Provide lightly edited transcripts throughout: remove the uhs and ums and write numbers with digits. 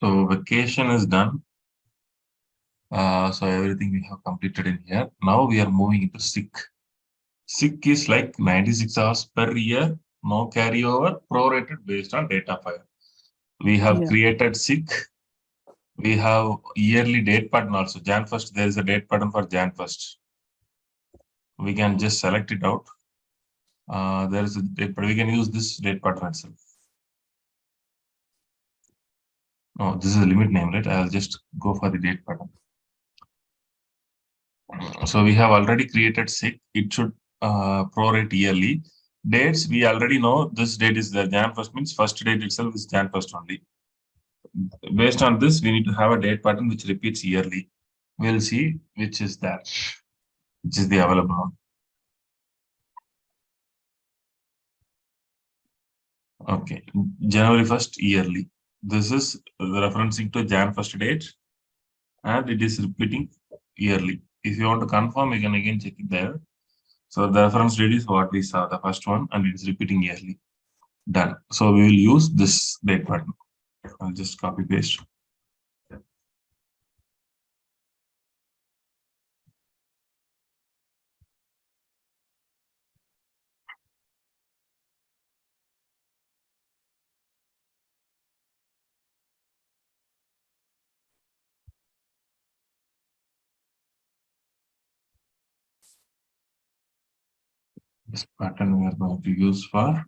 So vacation is done. So everything we have completed in here. Now we are moving into sick. Sick is like 96 hours per year, no carryover, prorated based on date of hire. We have created sick. We have yearly date pattern also. Jan 1st, there is a date pattern for Jan 1st. We can just select it out. There is a date pattern. We can use this date pattern itself. No, this is a limit name, right? I'll just go for the date pattern. So we have already created sick. It should prorate yearly. Dates, we already know this date is the Jan 1st, means first date itself is Jan 1st only. Based on this, we need to have a date pattern which repeats yearly. We'll see which is that, which is the available one. Okay, January 1st yearly. This is referencing to Jan 1st date, and it is repeating yearly. If you want to confirm, you can again check it there. So the reference date is what we saw, the first one, and it is repeating yearly. Done. So we will use this date pattern. I'll just copy paste. This pattern we are going to use for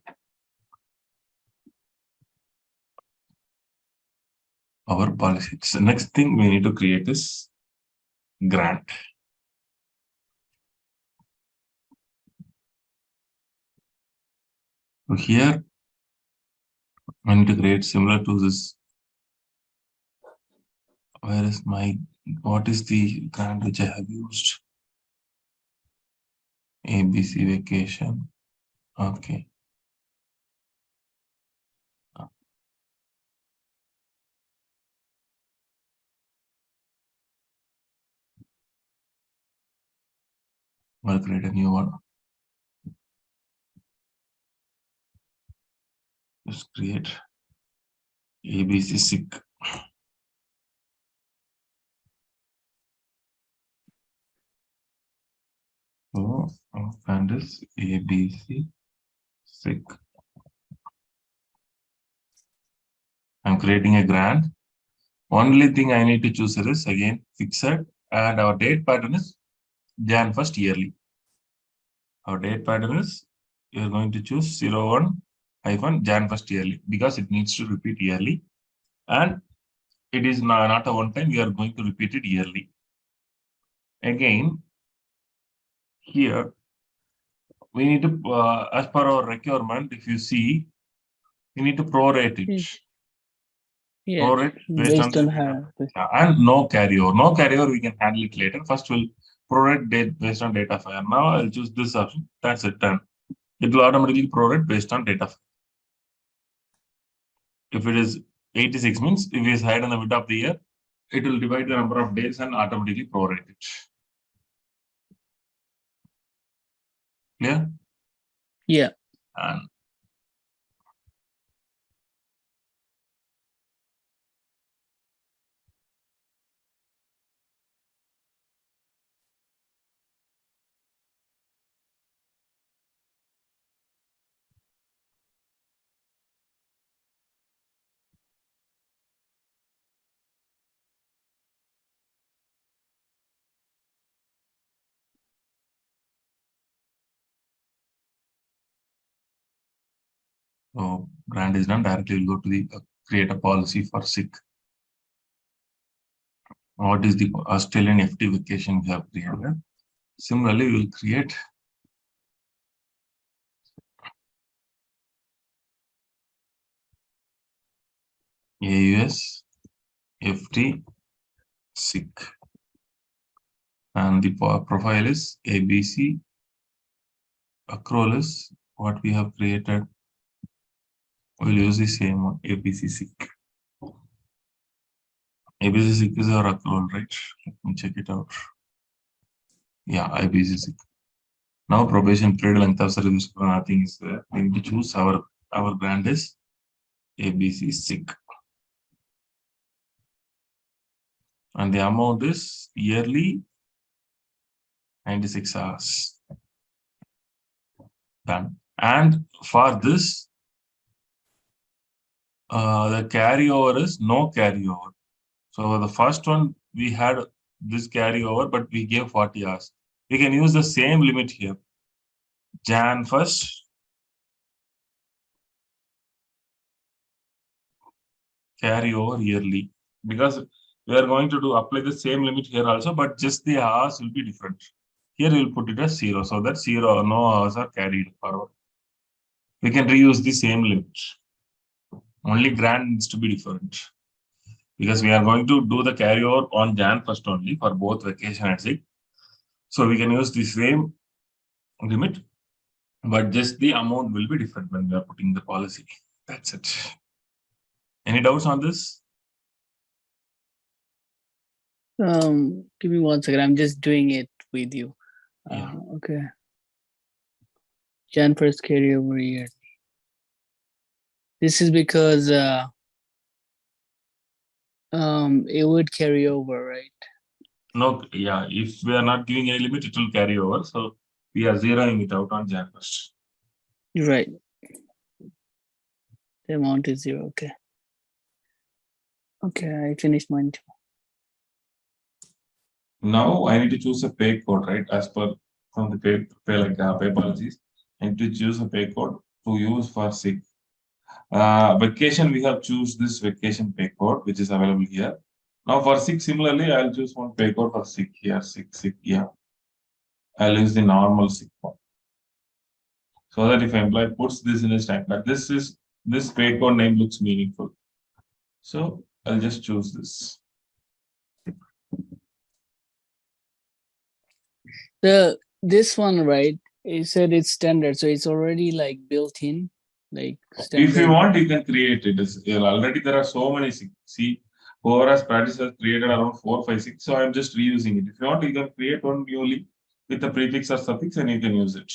our policy. So next thing we need to create is grant. So here I need to create similar to this. Where is my, what is the grant which I have used? ABC vacation. Okay. I'll create a new one. Just create ABC sick. So and is ABC sick. I'm creating a grant. Only thing I need to choose is again fixed, and our date pattern is Jan 1st yearly. Our date pattern is you're going to choose 01 - Jan 1st yearly because it needs to repeat yearly, and it is not a one time. We are going to repeat it yearly. Again, here we need to, as per our requirement, if you see, we need to prorate it. Yeah, Prorate based on her. And no carryover. No carryover, we can handle it later. First, we'll prorate date based on date of hire. Now I'll choose this option. That's it. Done. It will automatically prorate based on date of hire. If it is 86 means if it is higher in the mid of the year, it will divide the number of days and automatically prorate it. Clear? Yeah. And so grant is done. Directly we'll go to the create a policy for sick. What is the Australian FT vacation we have created? Similarly, we'll create AUS FT sick, and the profile is ABC. Accrual is what we have created. We'll use the same one, ABC sick. ABC sick is our accrual, right? Let me check it out. Yeah, ABC sick. Now probation period, length of service, nothing is there. We need to choose our grant is ABC sick. And the amount is yearly 96 hours. Done. And for this, the carryover is no carryover. So the first one, we had this carryover, but we gave 40 hours. We can use the same limit here. Jan 1st. Carryover yearly. Because we are going to apply the same limit here also, but just the hours will be different. Here we'll put it as 0, so that 0, no hours are carried forward. We can reuse the same limit. Only grant needs to be different. Because we are going to do the carryover on Jan 1st only for both vacation and sick. So we can use the same limit, but just the amount will be different when we are putting the policy. That's it. Any doubts on this? Give me 1 second. I'm just doing it with you. Yeah. Okay. Jan 1st carryover year. This is because it would carry over, right? No, yeah. If we are not giving any limit, it will carry over. So we are zeroing it out on Jan 1st. Right. The amount is 0. Okay. Okay, I finished mine too. Now I need to choose a pay code, right? As per from the pay policies, I need to choose a pay code to use for sick. Vacation, we have choose this vacation pay code, which is available here. Now for sick, similarly, I'll choose one pay code for sick here, sick, yeah. I'll use the normal sick one. So that if employee puts this in his time, but this pay code name looks meaningful. So I'll just choose this. This one, right? You said it's standard, so it's already like built in, like standard. If you want, you can create it. Already there are so many. See, whoever has practice has created around 4, 5, 6. So I'm just reusing it. If you want, you can create one newly with a prefix or suffix, and you can use it.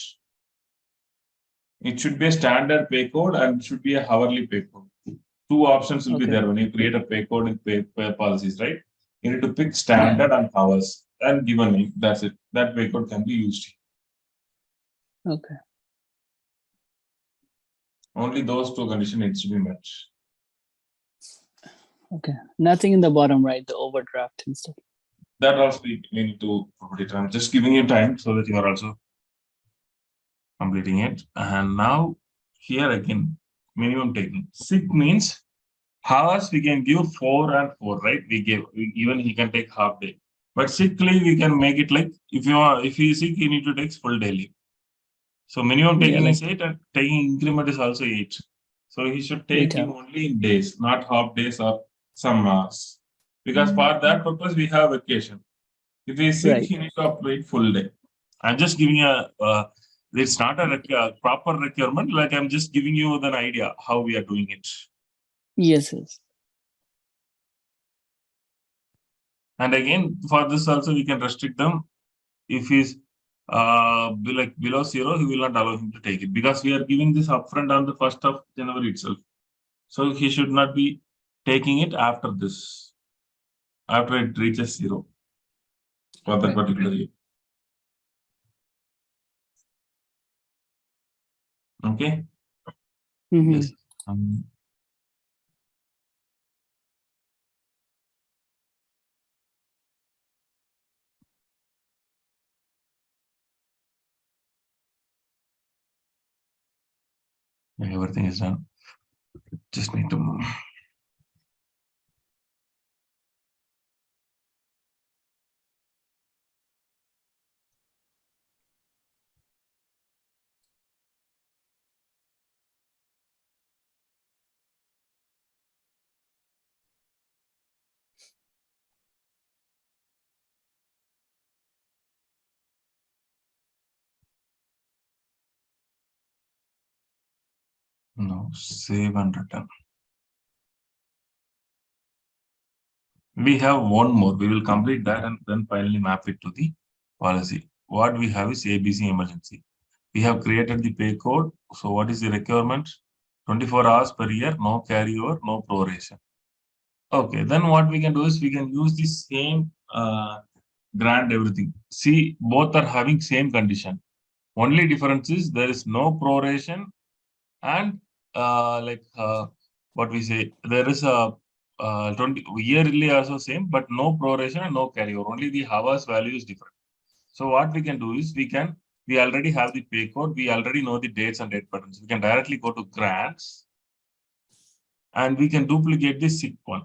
It should be a standard pay code and should be a hourly pay code. 2 options will be there when you create a pay code in pay policies, right? You need to pick standard and hours and give a name. That's it. That pay code can be used. Okay. Only those 2 conditions needs to be met. Okay. Nothing in the bottom right, the overdraft and stuff. That also we need to put it. I'm just giving you time so that you are also completing it. And now here again, minimum taking. Sick means hours we can give 4 and 4, right? Even he can take half day. But sick leave we can make it like if he is sick, you need to take full day leave. So minimum taking is 8 and taking increment is also 8. So he should take it only in days, not half days or some hours. Because for that purpose we have vacation. If he is sick, he needs to operate full day. I'm just giving it's not a proper requirement. Like I'm just giving you an idea how we are doing it. Yes. And again, for this also we can restrict them. If he's below 0, he will not allow him to take it because we are giving this upfront on the 1st of January itself. So he should not be taking it after this, after it reaches 0 for that particular year. Okay. Yes. Everything is done. Just need to move. No, save and return. We have one more. We will complete that and then finally map it to the policy. What we have is ABC emergency. We have created the pay code. So what is the requirement? 24 hours per year, no carryover, no proration. Okay, then what we can do is we can use the same grant everything. See, both are having same condition. Only difference is there is no proration and what we say, there is a 20 yearly also same, but no proration and no carryover. Only the hours value is different. So what we can do is we already have the pay code. We already know the dates and date patterns. We can directly go to grants and we can duplicate the sick one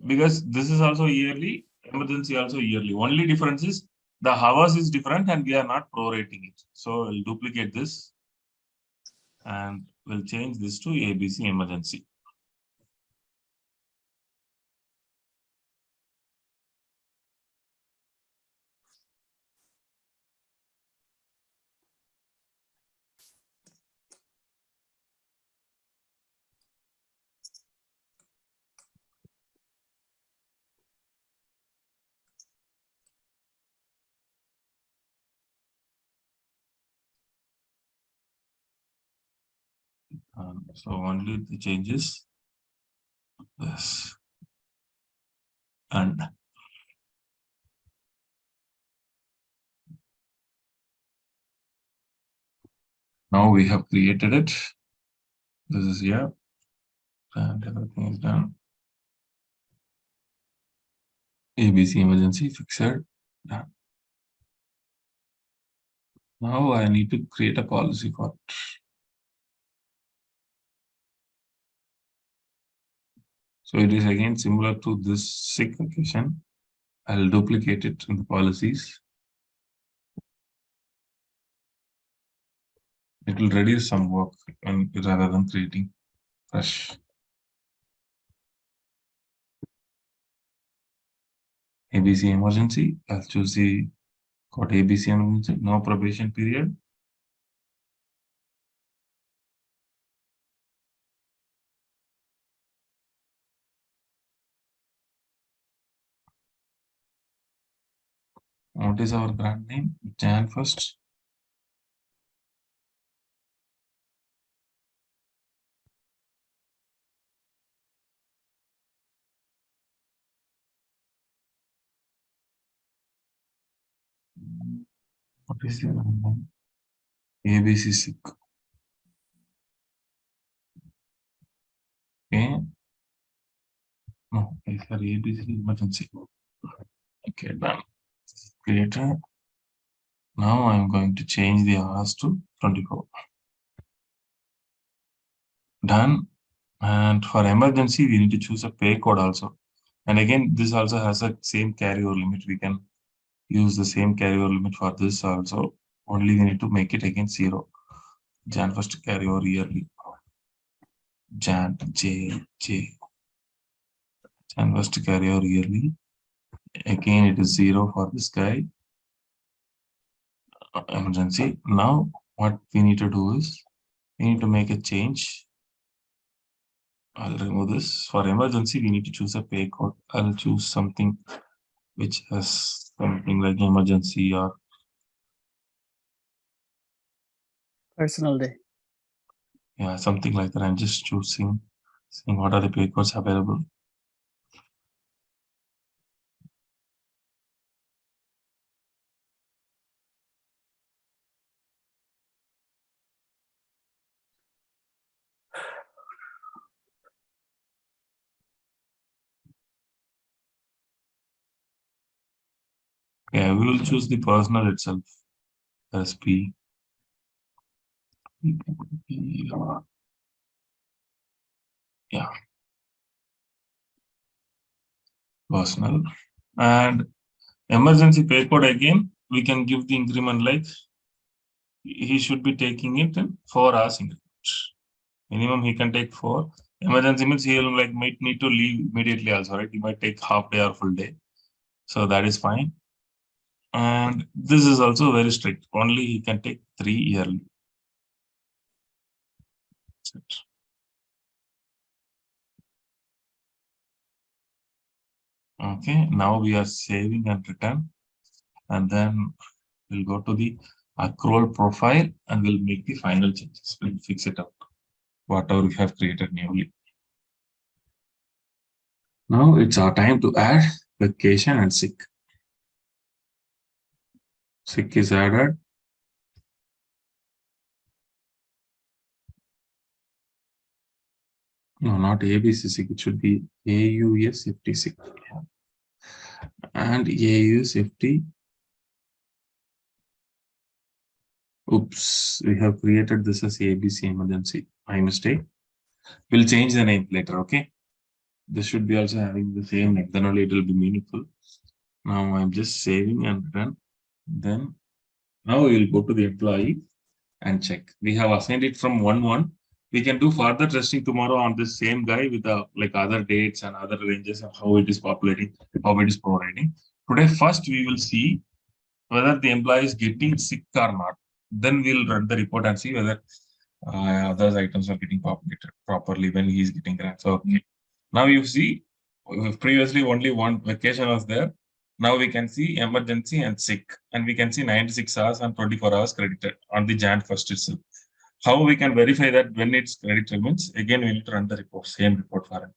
because this is also yearly, emergency also yearly. Only difference is the hours is different and we are not prorating it. So we'll duplicate this and we'll change this to ABC emergency. So only the changes this and now we have created it. This is here and everything is done. ABC emergency fixed. Done. Now I need to create a policy for it. So it is again similar to this sick vacation. I'll duplicate it in the policies. It will reduce some work and rather than creating fresh. ABC emergency. I'll choose the code ABC emergency. No probation period. What is our grant name? Jan 1st. What is the name? ABC sick. Okay. No, it's for ABC emergency. Okay, done. Creator. Now I'm going to change the hours to 24. Done. And for emergency, we need to choose a pay code also. And again, this also has a same carryover limit. We can use the same carryover limit for this also. Only we need to make it again 0. Jan 1st carryover yearly. Jan Jan 1st carryover yearly. Again, it is 0 for this guy. Emergency. Now, what we need to do is we need to make a change. I'll remove this. For emergency, we need to choose a pay code. I'll choose something which has something like emergency or Personal day. yeah, something like that. I'm just seeing what are the pay codes available. Yeah, we will choose the personal itself as P. Yeah, personal. And emergency pay code again, we can give the increment like he should be taking it in 4 hours increment. Minimum he can take 4. Emergency means he will might need to leave immediately also, right? He might take half day or full day. So that is fine. And this is also very strict. Only he can take 3 yearly. Okay, now we are saving and return. And then we'll go to the accrual profile and we'll make the final changes. We'll fix it up, whatever we have created newly. Now it's our time to add vacation and sick. Sick is added. No, not ABC sick. It should be AUS FT sick. And AUS FT. Oops, we have created this as ABC emergency. My mistake. We'll change the name later, okay? This should be also having the same name, then only it will be meaningful. Now I'm just saving and run. Then now we will go to the employee and check. We have assigned it from 1-1. We can do further testing tomorrow on this same guy with the like other dates and other ranges of how it is populating, how it is providing. Today, first we will see whether the employee is getting sick or not. Then we'll run the report and see whether other items are getting populated properly when he is getting grants. Okay. Now you see, previously only one vacation was there. Now we can see emergency and sick, and we can see 96 hours and 24 hours credited on the Jan 1st itself. How we can verify that when it's credited means, again, we need to run the report, same report for it.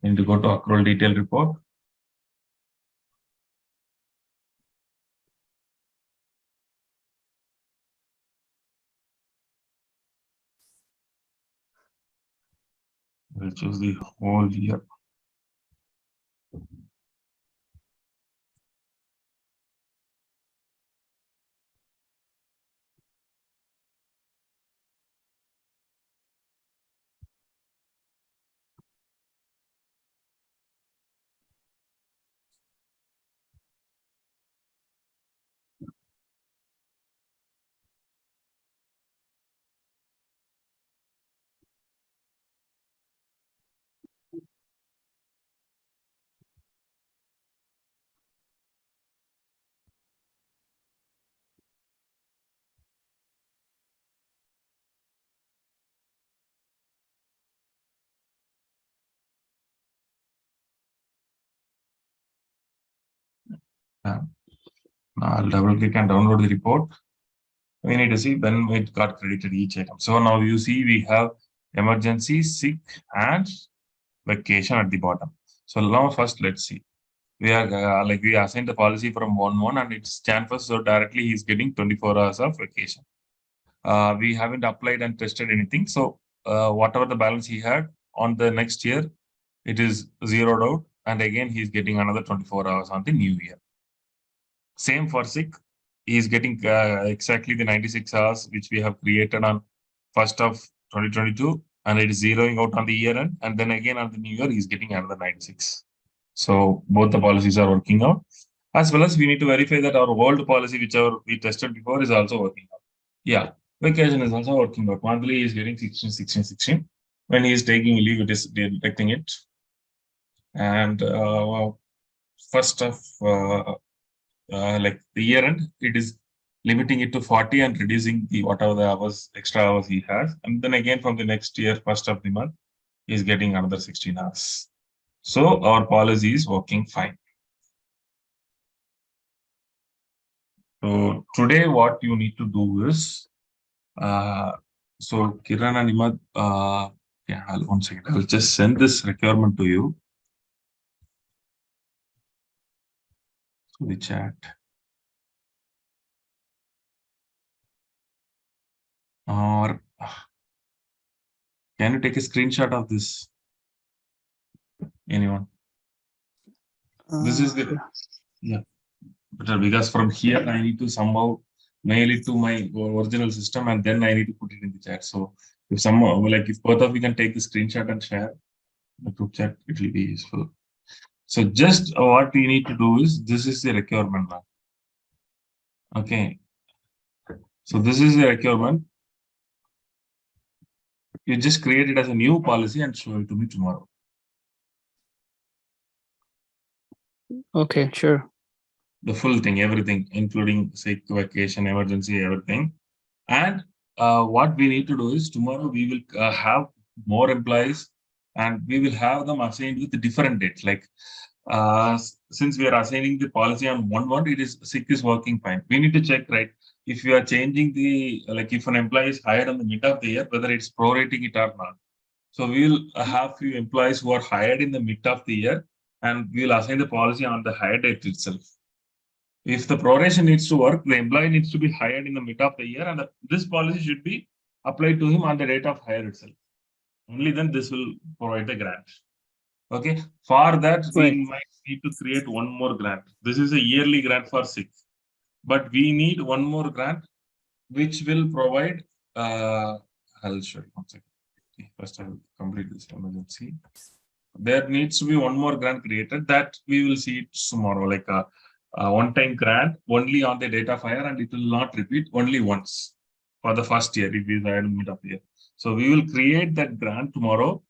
We need to go to accrual detail report. We'll choose the whole year. Now I'll double click and download the report. We need to see when it got credited each item. So now you see we have emergency, sick, and vacation at the bottom. So now first let's see. We are we assigned the policy from 1-1 and it's Jan 1st, so directly he's getting 24 hours of vacation. We haven't applied and tested anything. So whatever the balance he had on the next year, it is zeroed out. And again, he's getting another 24 hours on the new year. Same for sick. He is getting exactly the 96 hours, which we have created on 1st of 2022. And it is zeroing out on the year end. And then again on the new year, he's getting another 96. So both the policies are working out. As well as we need to verify that our old policy, whichever we tested before, is also working out. Yeah, vacation is also working out. Monthly he is getting 16, 16, 16. When he is taking leave, it is detecting it. And first of like the year end, it is limiting it to 40 and reducing the whatever the hours, extra hours he has. And then again from the next year, first of the month, he is getting another 16 hours. So our policy is working fine. So today what you need to do is, so Kiran and Imad, yeah, one second. I'll just send this requirement to you. To the chat. Or can you take a screenshot of this? Anyone? This is the, yeah. But because from here I need to somehow mail it to my original system and then I need to put it in the chat. So if somehow, like if both of you can take the screenshot and share the group chat, it will be useful. So just what you need to do is, this is the requirement now. Okay. So this is the requirement. You just create it as a new policy and show it to me tomorrow. Okay, sure. The full thing, everything, including sick, vacation, emergency, everything. And what we need to do is tomorrow we will have more employees and we will have them assigned with different dates. Like since we are assigning the policy on 1-1, it is sick is working fine. We need to check, right? If you are changing the, like if an employee is hired in the mid of the year, whether it's prorating it or not. So we will have few employees who are hired in the mid of the year. and we will assign the policy on the hire date itself. If the proration needs to work, the employee needs to be hired in the mid of the year, and this policy should be applied to him on the date of hire itself. Only then this will provide the grant. Okay. For that, we might need to create one more grant. This is a yearly grant for sick, but we need one more grant which will provide. I'll show you one second. First, I will complete this emergency. There needs to be one more grant created that we will see it tomorrow, like a one-time grant only on the date of hire, and it will not repeat only once for the first year if we are in mid of the year. So we will create that grant tomorrow.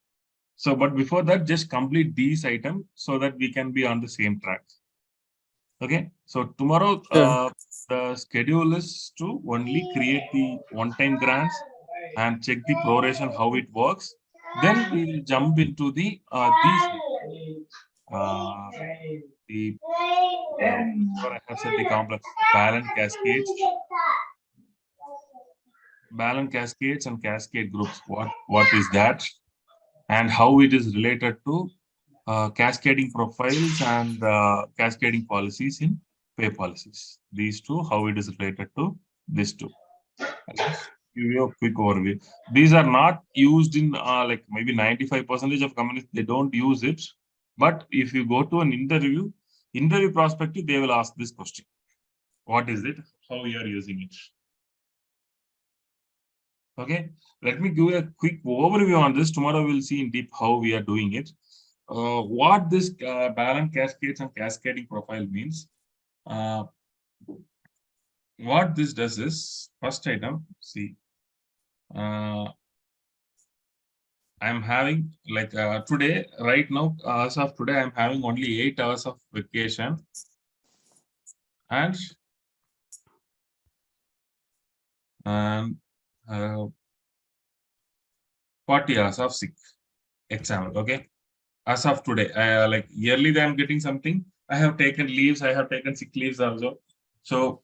So, but before that, just complete these items so that we can be on the same track. Okay. So tomorrow, the schedule is to only create the one-time grants and check the proration, how it works. Then we will jump into the these what I have said, the complex balance cascades and cascade groups. What is that, and how it is related to cascading profiles and cascading policies in pay policies. These two, how it is related to these two. I'll just give you a quick overview. These are not used in like maybe 95% of companies, they don't use it. But if you go to an interview prospective, they will ask this question. What is it? How you are using it? Okay. Let me give you a quick overview on this. Tomorrow we'll see in deep how we are doing it. What this balance cascades and cascading profile means. What this does is, first item, see, I'm having like today, right now, as of today, I'm having only 8 hours of vacation and 40 hours of sick exam. Okay. As of today, like yearly, I'm getting something. I have taken leaves. I have taken sick leaves also. So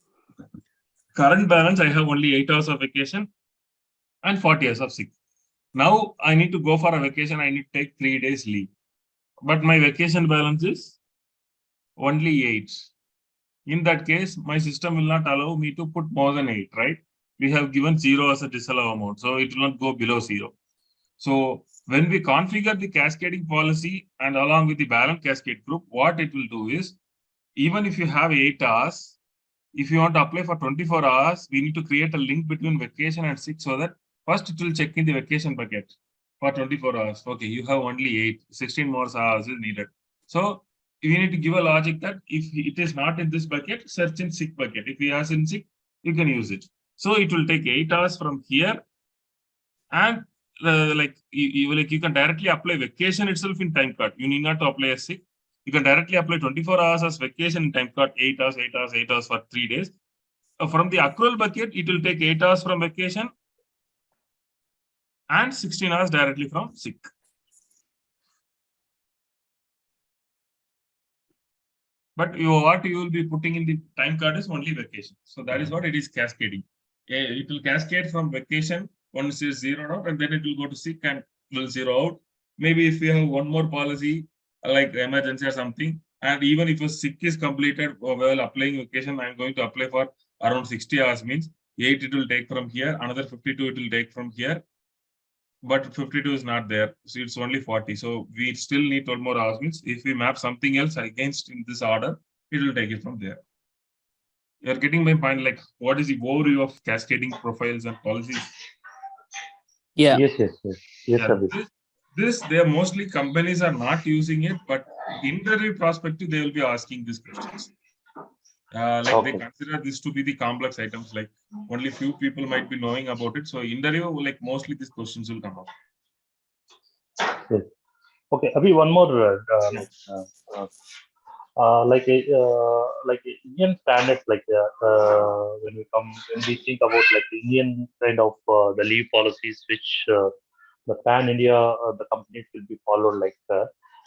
current balance, I have only 8 hours of vacation and 40 hours of sick. Now I need to go for a vacation. I need to take 3 days leave, but my vacation balance is only 8. In that case, my system will not allow me to put more than 8, right? We have given 0 as a disallow amount, so it will not go below 0. So when we configure the cascading policy and along with the balance cascade group, what it will do is, even if you have 8 hours, if you want to apply for 24 hours, we need to create a link between vacation and sick so that first it will check in the vacation bucket for 24 hours. Okay, you have only 8, 16 more hours is needed. So we need to give a logic that if it is not in this bucket, search in sick bucket. If he has in sick, you can use it. So it will take 8 hours from here, and you can directly apply vacation itself in time card. You need not to apply a sick. You can directly apply 24 hours as vacation in time card, 8 hours, 8 hours, 8 hours for 3 days. From the accrual bucket, it will take 8 hours from vacation and 16 hours directly from sick. But what you will be putting in the time card is only vacation. So that is what it is cascading. It will cascade from vacation once it's zeroed out, and then it will go to sick and will zero out. Maybe if we have one more policy like emergency or something, and even if a sick is completed while applying vacation, I'm going to apply for around 60 hours, means 8 it will take from here, another 52 it will take from here, but 52 is not there, so it's only 40. So we still need 12 more hours, means if we map something else against in this order, it will take it from there. You're getting my point, like what is the overview of cascading profiles and policies? Yeah. Yes. They are mostly companies are not using it, but interview prospective, they will be asking these questions. They consider this to be the complex items, like only few people might be knowing about it. So interview, like mostly these questions will come up. Yes. Okay, Abhi, one more like Indian standards, when we think about like Indian kind of the leave policies, which the pan India the companies will be followed. Like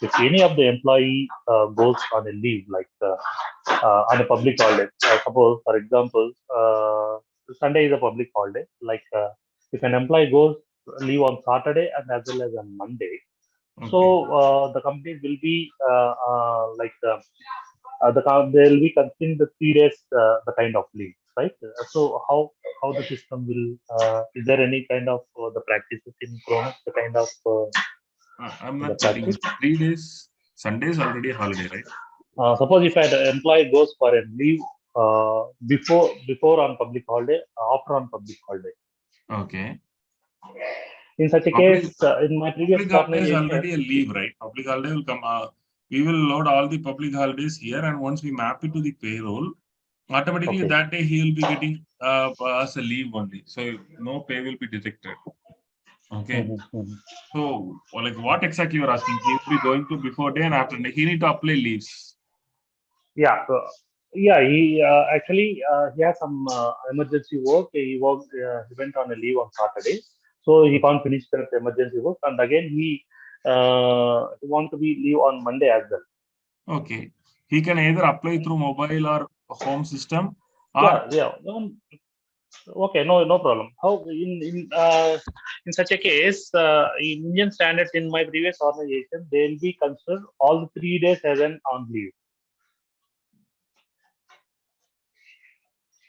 if any of the employee goes on a leave, on a public holiday, suppose for example, Sunday is a public holiday. If an employee goes leave on Saturday and as well as on Monday, So the company will be they will be considering the 3 days the kind of leave, right? So how the system will is there any kind of the practices in Kronos, the kind of I'm the not getting practice? it. 3 days. Sunday is already a holiday, right? Suppose if an employee goes for a leave before on public holiday, after on public holiday. Okay. In such a Public case, in my previous public holiday is organization, already a leave, right? Public holiday will come. We will load all the public holidays here, and once we map it to the payroll, automatically okay. that day he will be getting as a leave only. So no pay will be detected. Okay. So, like, what exactly you are asking? He will be going to before day and after day. He need to apply leaves. Yeah, he actually he has some emergency work. He went on a leave on Saturday, so he can't finish that emergency work, and again he want to be leave on Monday as well. Okay. He can either apply through mobile or home system, or Yeah. Okay, no problem. How in such a case, in Indian standards in my previous organization, they will be considered all the 3 days as an on leave.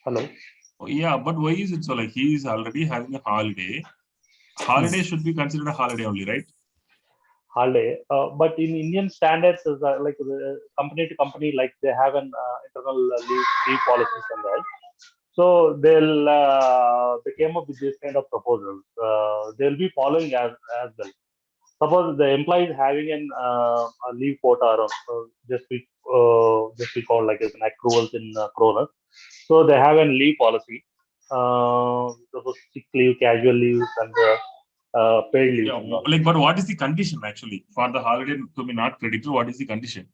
Hello. yeah. But why is it so? Like, he is already having a holiday. Holiday should be considered a holiday only, right? Holiday, but in Indian standards, is like the company to company, like they have an internal leave policies and all. So they came up with this kind of proposals. They'll be following as well. Suppose the employee is having a leave quota, or just we call like as an accruals in Kronos. So they have a leave policy. Suppose sick leave, casual leaves, and paid leaves Yeah. and all. Like, but what is the condition actually for the holiday to be not credited? What is the condition?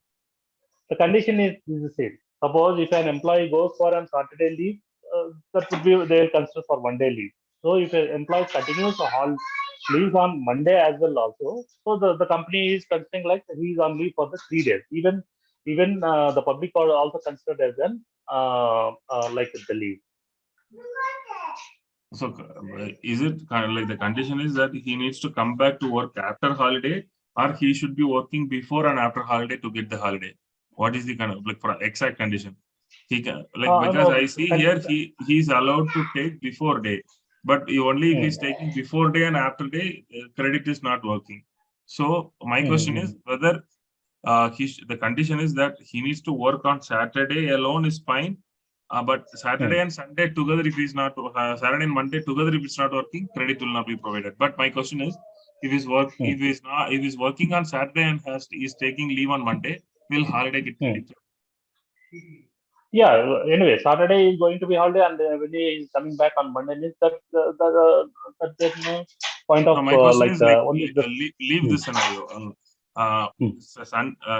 The condition is the same. Suppose if an employee goes for a Saturday leave, that would be they will consider for 1 day leave. So if an employee continues to leave on Monday as well also, so the company is considering like he is on leave for the 3 days. Even the public are also considered as an like the leave. So, is it kind of like the condition is that he needs to come back to work after holiday, or he should be working before and after holiday to get the holiday? What is the kind of like for exact condition? He can like because No, I see here he's allowed to take before day, but only if he's taking before day and after day, credit is not working. So my question is whether the condition is that he needs to work on Saturday alone is fine. But Saturday and Sunday together, if he's not Saturday and Monday together, if it's not working, credit will not be provided. But my question is, if he's working on Saturday and is taking leave on Monday, will holiday get credited? Yeah. Anyway, Saturday is going to be holiday, and when he is coming back on Monday, means that there's no point of No, my question is like only the. leave this scenario.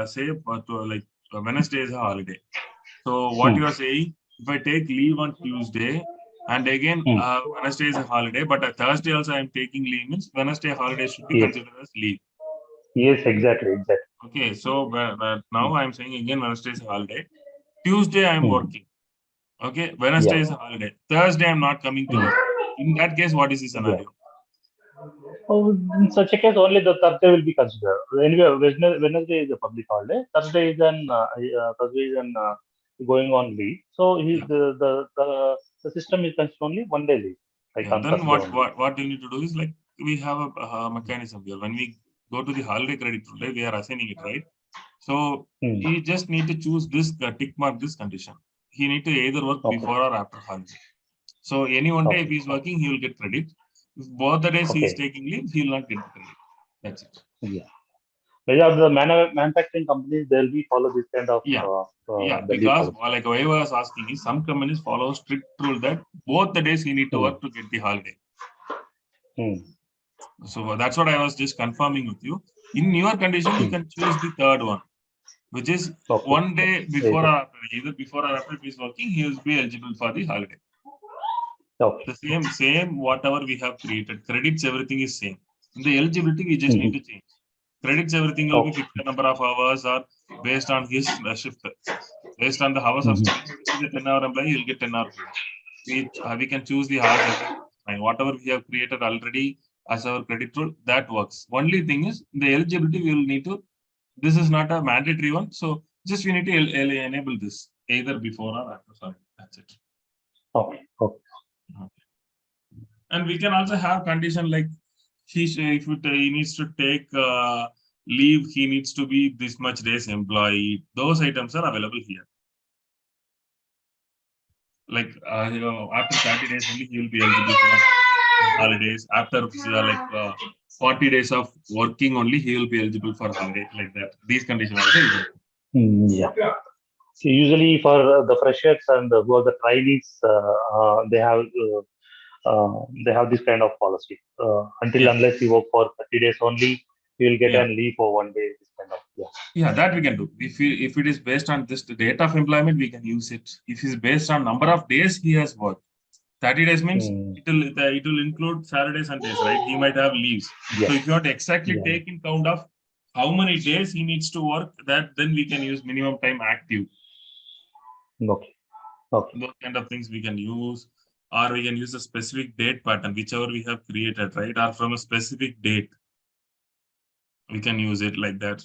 Say Wednesday is a holiday. So what you are saying, if I take leave on Tuesday and again Wednesday is a holiday, but a Thursday also I am taking leave, means Wednesday holiday should be Yes. considered as leave. Yes, exactly. Okay, so now I am saying again Wednesday is a holiday. Tuesday I am working. Okay, Wednesday is a holiday. Thursday I am not coming to work. In that case, what is the scenario? Oh, in such a case, only the Thursday will be considered. Anyway, Wednesday is a public holiday. Thursday is going on leave. So the system is considered only 1 day leave. Then what you need to do is like we have a mechanism here. When we go to the holiday credit today, we are assigning it, right? So he just need to choose this tick mark this condition. He need to either work before or after holiday. So any one day if he's working, he will get credit. If both the days he is taking leave, he will not get the credit. That's it. Yeah. The manufacturing companies, they'll be follow this kind of because like I was asking is some companies follow strict rule that both the days he need to work to get the holiday. So that's what I was just confirming with you. In your condition, you can choose the third one, which is 1 day before or after. Either before or after if he's working, he will be eligible for the holiday. The same whatever we have created. Credits, everything is same. In the eligibility, we just need to change. Credits, everything will be fixed number of hours or based on his shift. Based on the hours of service, if he's a 10-hour employee, he'll get 10 hours. We can choose the hours, everything. And whatever we have created already as our credit rule, that works. Only thing is the eligibility we will need to, this is not a mandatory one. So just we need to enable this either before or after. Sorry, that's it. Okay. And we can also have condition like he needs to take leave, he needs to be this much days employee. Those items are available here. Like after 30 days only he will be eligible for holidays. After 40 days of working only he will be eligible for holiday, like that. These conditions also is there. Yeah. So usually for the freshers and who are the trainees, they have this kind of policy. Until unless you work for 30 days only, you will get a leave for 1 day. This kind of that we can do. If it is based on this date of employment, we can use it. If it's based on number of days he has worked, 30 days means it will include Saturdays and days, right? He might have leaves. So if you want to exactly take in count of how many days he needs to work, that then we can use minimum time active. Okay. Those kind of things we can use, or we can use a specific date pattern, whichever we have created, right? Or from a specific date, we can use it like that.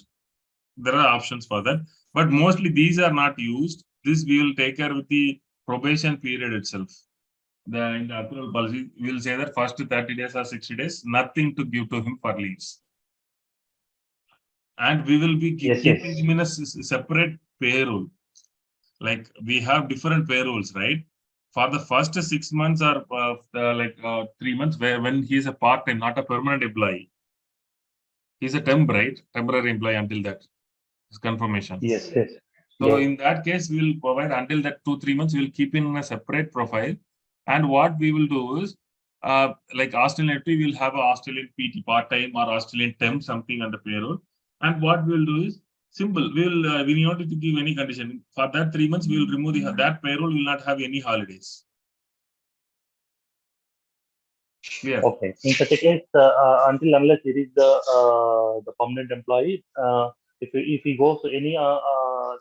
There are options for that, but mostly these are not used. This we will take care with the probation period itself. In the accrual policy, we will say that first 30 days or 60 days, nothing to give to him for leaves. And we will be keeping him in a separate payroll. Like we have different payrolls, right? For the first 6 months or 3 months, when he is a part-time, not a permanent employee. He's a temp, right? Temporary employee until that is confirmation. Yes. So in that case, we will provide until that 2-3 months, we will keep in a separate profile. And what we will do is, like Australian FT, we will have a Australian PT part-time or Australian temp, something on the payroll. And what we will do is simple. We will we don't need to give any condition. For that 3 months, we will remove that payroll will not have any holidays. Okay. In such a case, until unless it is the permanent employee, if he goes to any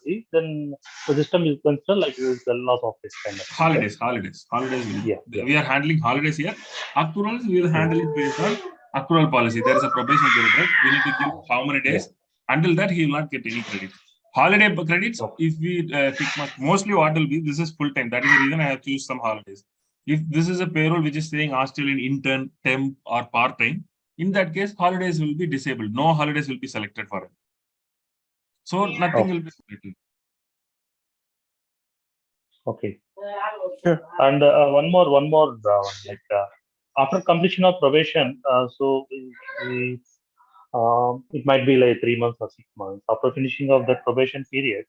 leave, then the system is considered like it is the loss of his kind of holidays. We are handling holidays here. Accruals, we will handle it based on accrual policy. There is a probation period, right? We need to give how many days. Until that, he will not get any credit. Holiday credits, if we tick mostly what will be, this is full time. That is the reason I have choose some holidays. If this is a payroll which is saying Australian intern, temp, or part time, in that case, holidays will be disabled. No holidays will be selected for it. So nothing will be selected. Okay. Sure. And one more like after completion of probation, so it might be like 3 months or 6 months after finishing of that probation period.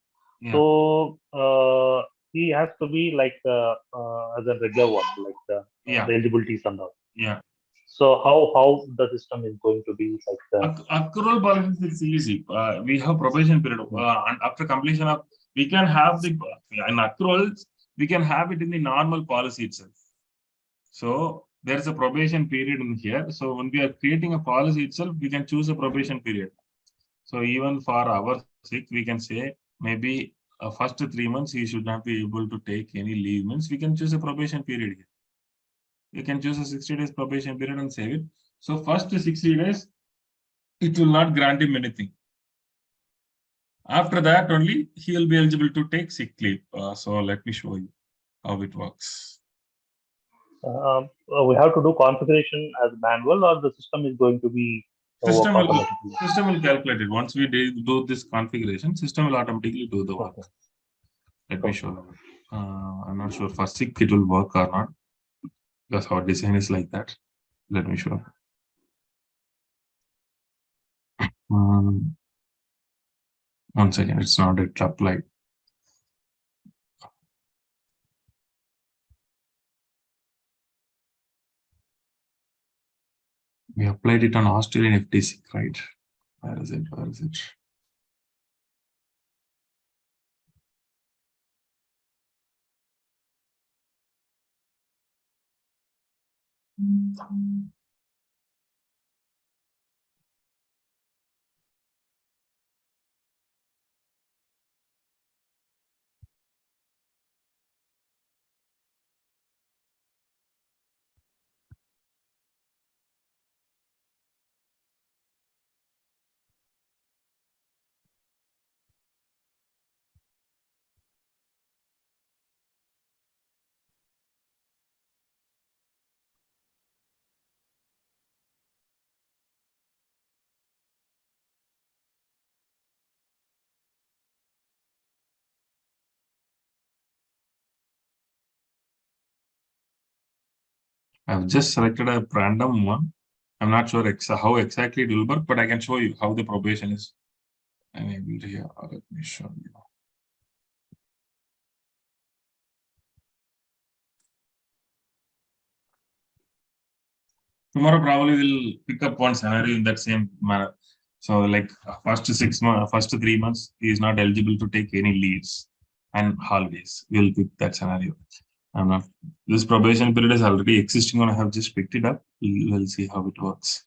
So he has to be like as a regular one, like the eligibilities and all. So how the system is going to be like accrual policy is easy. We have probation period, and after completion of, we can have the in accruals, we can have it in the normal policy itself. So there is a probation period in here. So when we are creating a policy itself, we can choose a probation period. So even for our sake, we can say maybe first 3 months he should not be able to take any leave. Means we can choose a probation period here. You can choose a 60 days probation period and save it. So first 60 days, it will not grant him anything. After that only, he will be eligible to take sick leave. So let me show you how it works. We have to do configuration as manual, or the system is going to be system will calculate it. Once we do this configuration, system will automatically do the work. Let me show you. I'm not sure for sick it will work or not. Because our design is like that. Let me show. One second, it's not yet applied. We applied it on Australian FTC, right? Where is it? Where is it? I've just selected a random one. I'm not sure how exactly it will work, but I can show you how the probation is enabled here. Let me show you. Tomorrow probably we'll pick up one scenario in that same manner. So like first 6 months, first 3 months, he is not eligible to take any leaves and holidays. We'll pick that scenario. I'm not. This probation period is already existing, and I have just picked it up. We'll see how it works.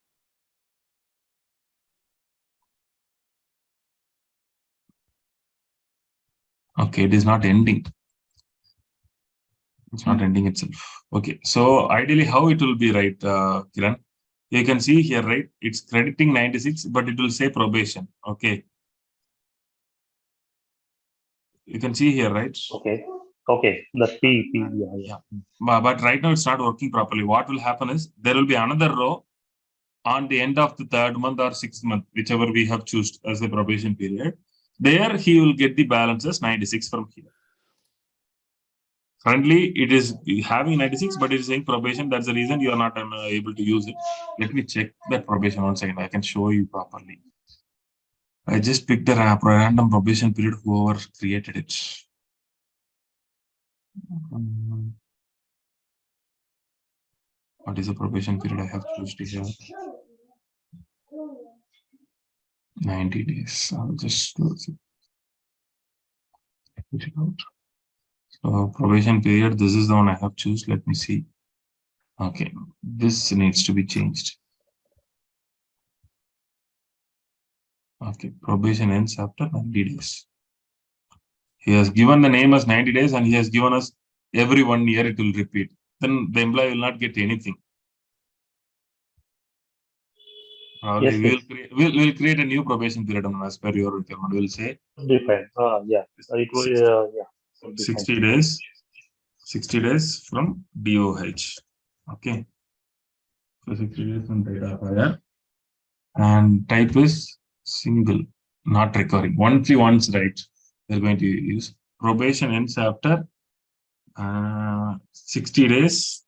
Okay, it is not ending. It's not ending itself. Okay, so ideally, how it will be, right, Kiran? You can see here, right? It's crediting 96, but it will say probation. Okay. You can see here, right? Okay. Okay. The P. Yeah. But right now it's not working properly. What will happen is there will be another row on the end of the 3rd month or 6th month, whichever we have chosen as the probation period. There he will get the balances 96 from here. Currently, it is having 96, but it is saying probation. That's the reason you are not able to use it. Let me check that probation once again. I can show you properly. I just picked the random probation period, whoever created it. What is the probation period I have chosen here? 90 days. I'll just close it. Put it out. So probation period, this is the one I have chosen. Let me see. Okay, this needs to be changed. Okay, probation ends after 90 days. He has given the name as 90 days and he has given us every 1 year it will repeat. Then the employee will not get anything. Probably Yes. we'll create a new probation period as per your requirement. We'll say Different. Yeah. It will. 60, Yeah. Would be fine. 60 days. 60 days from DOH. Okay. So 60 days from data fire. And type is single, not recurring. Once, right? We're going to use probation ends after 60 days.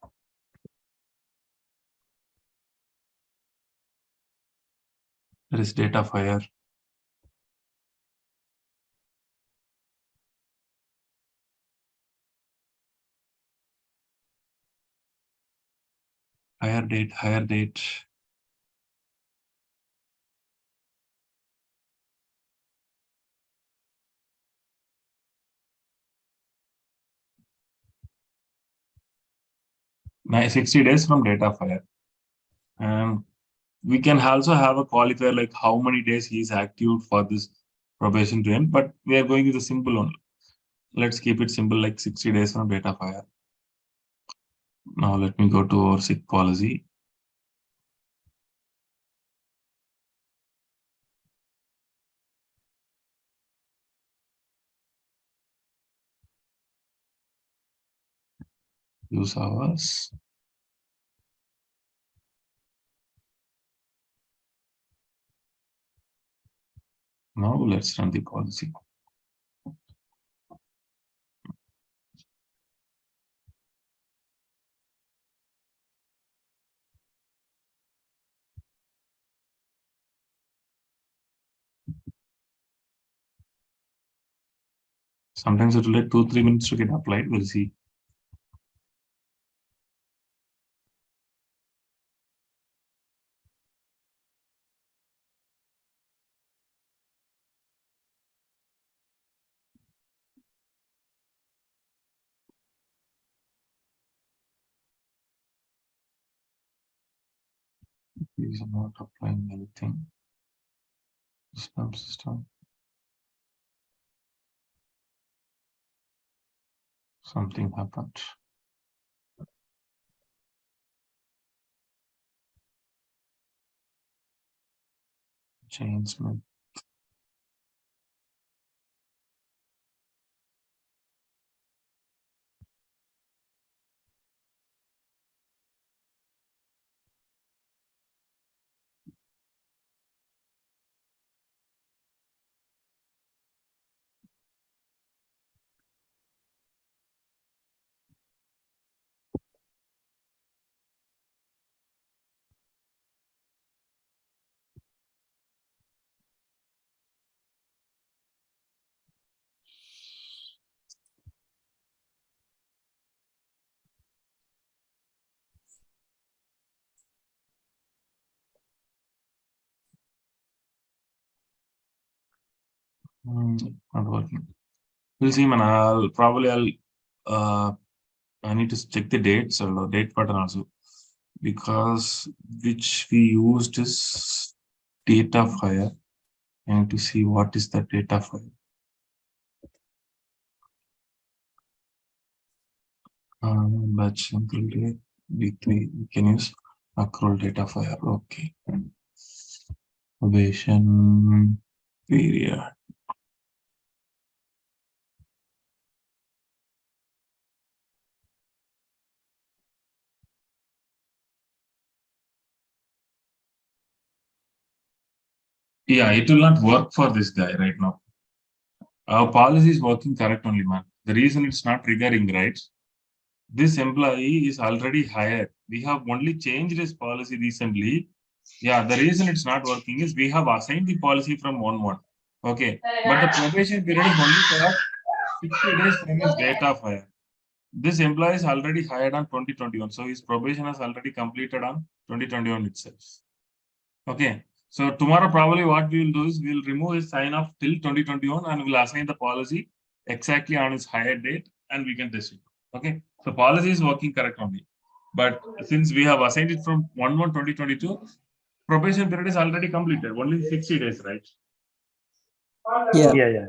There is data fire. Higher date. Now 60 days from data fire. And we can also have a qualifier like how many days he is active for this probation to end, but we are going with the simple only. Let's keep it simple, like 60 days from data fire. Now let me go to our sick policy. Use hours. Now let's run the policy. Sometimes it will take 2-3 minutes to get applied. We'll see. He's not applying anything. System. Something happened. Change. Not working. We'll see, man. I need to check the dates or date pattern also, because which we used is data fire. I need to see what is the data fire. Batch simple date. We can use accrual data fire. Okay. Probation period. Yeah, it will not work for this guy right now. Our policy is working correct only, man. The reason it's not triggering, right? This employee is already hired. We have only changed his policy recently. Yeah, the reason it's not working is we have assigned the policy from 1/1. Okay, but the probation period is only for 60 days from his date of hire. This employee is already hired on 2021, so his probation has already completed on 2021 itself. Okay, so tomorrow probably what we will do is we'll remove his sign off till 2021 and we'll assign the policy exactly on his hire date and we can test it. Okay, so policy is working correct only. But since we have assigned it from 1/1/2022, probation period is already completed, only 60 days, right? Yeah. Yeah.